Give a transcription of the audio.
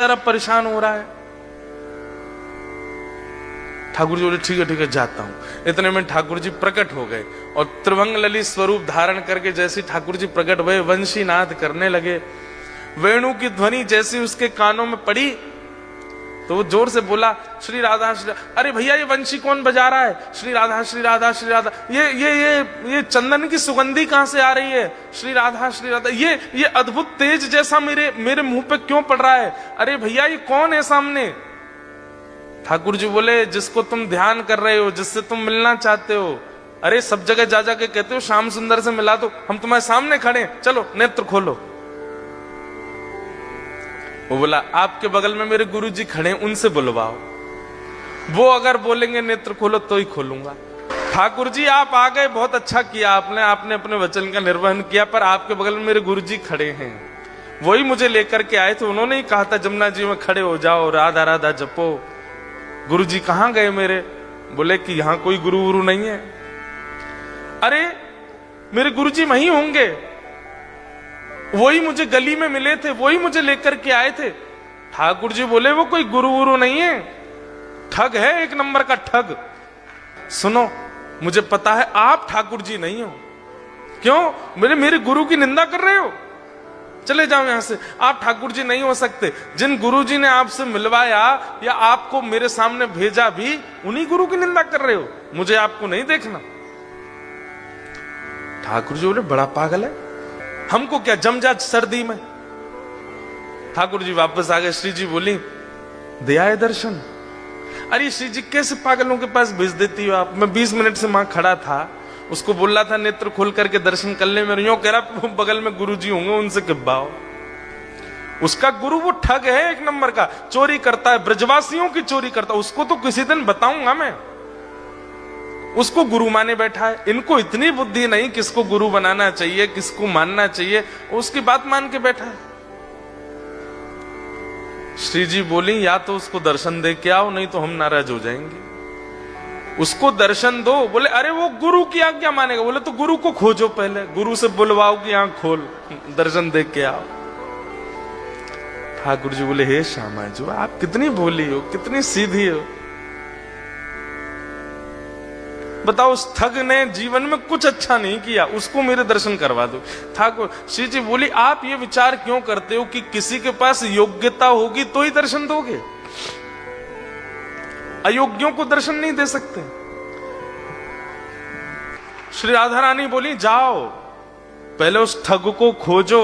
जरा परेशान हो रहा है। ठाकुर जी बोले ठीक है जाता हूं। इतने में ठाकुर जी प्रकट हो गए और त्रिभंग ललित स्वरूप धारण करके जैसे ठाकुर जी प्रकट हुए वंशी नाद करने लगे। वेणु की ध्वनि जैसी उसके कानों में पड़ी तो वो जोर से बोला श्री राधा श्री। अरे भैया ये वंशी कौन बजा रहा है? श्री राधा श्री राधा श्री राधा। ये चंदन की सुगंधी कहां से आ रही है? श्री राधा श्री राधा। ये अद्भुत तेज जैसा मेरे मुंह पे क्यों पड़ रहा है? अरे भैया ये कौन है सामने? ठाकुर जी बोले जिसको तुम ध्यान कर रहे हो, जिससे तुम मिलना चाहते हो। अरे सब जगह जा जाके कहते हो श्याम सुंदर से मिला दो, हम तुम्हारे सामने खड़े हैं, चलो नेत्र खोलो। वो बोला आपके बगल में मेरे गुरुजी खड़े हैं, उनसे बुलवाओ, वो अगर बोलेंगे नेत्र खोलो तो ही खोलूंगा। ठाकुर जी आप आ गए, बहुत अच्छा किया आपने अपने वचन का निर्वहन किया, पर आपके बगल में मेरे गुरुजी खड़े हैं, वही मुझे लेकर के आए थे। उन्होंने ही कहा था जमुना जी में खड़े हो जाओ, राधा राधा जपो। गुरुजी कहां गए मेरे? बोले कि यहां कोई गुरु नहीं है। अरे मेरे गुरुजी वहीं होंगे, वही मुझे गली में मिले थे, वही मुझे लेकर के आए थे। ठाकुर जी बोले वो कोई गुरु नहीं है, ठग है, एक नंबर का ठग। सुनो मुझे पता है आप ठाकुर जी नहीं हो। क्यों? मेरे गुरु की निंदा कर रहे हो? चले जाओ यहां से, आप ठाकुर जी नहीं हो सकते। जिन गुरु जी ने आपसे मिलवाया या आपको मेरे सामने भेजा भी उन्हीं गुरु की निंदा कर रहे हो, मुझे आपको नहीं देखना। ठाकुर जी बोले बड़ा पागल है, हमको क्या जम जा सर्दी में। ठाकुर जी वापस आ गए। श्री जी बोली दिया है दर्शन? अरे श्री जी कैसे पागलों के पास भेज देती हो आप? मैं 20 मिनट से वहां खड़ा था, उसको बोल रहा था नेत्र खोल करके दर्शन कर ले, मेरे यूं कह रहा बगल में गुरु जी होंगे उनसे किब्बाओ। उसका गुरु वो ठग है, एक नंबर का चोरी करता है, ब्रजवासियों की चोरी करता है। उसको तो किसी दिन बताऊंगा मैं, उसको गुरु माने बैठा है। इनको इतनी बुद्धि नहीं किसको गुरु बनाना चाहिए, किसको मानना चाहिए, उसकी बात मान के बैठा है। श्री जी बोली या तो उसको दर्शन दे के आओ, नहीं तो हम नाराज हो जाएंगे। उसको दर्शन दो। बोले अरे वो गुरु की आज्ञा मानेगा। बोले तो गुरु को खोजो, पहले गुरु से बुलवाओ कि आंख खोल, दर्शन दे के आओ। ठाकुर जी बोले हे श्यामा जी आप कितनी भोली हो, कितनी सीधी हो। बताओ उस ठग ने जीवन में कुछ अच्छा नहीं किया, उसको मेरे दर्शन करवा दो। ठाकुर श्री जी बोली आप ये विचार क्यों करते हो कि किसी के पास योग्यता होगी तो ही दर्शन दोगे? अयोग्यों को दर्शन नहीं दे सकते। श्री राधा रानी बोली जाओ पहले उस ठग को खोजो,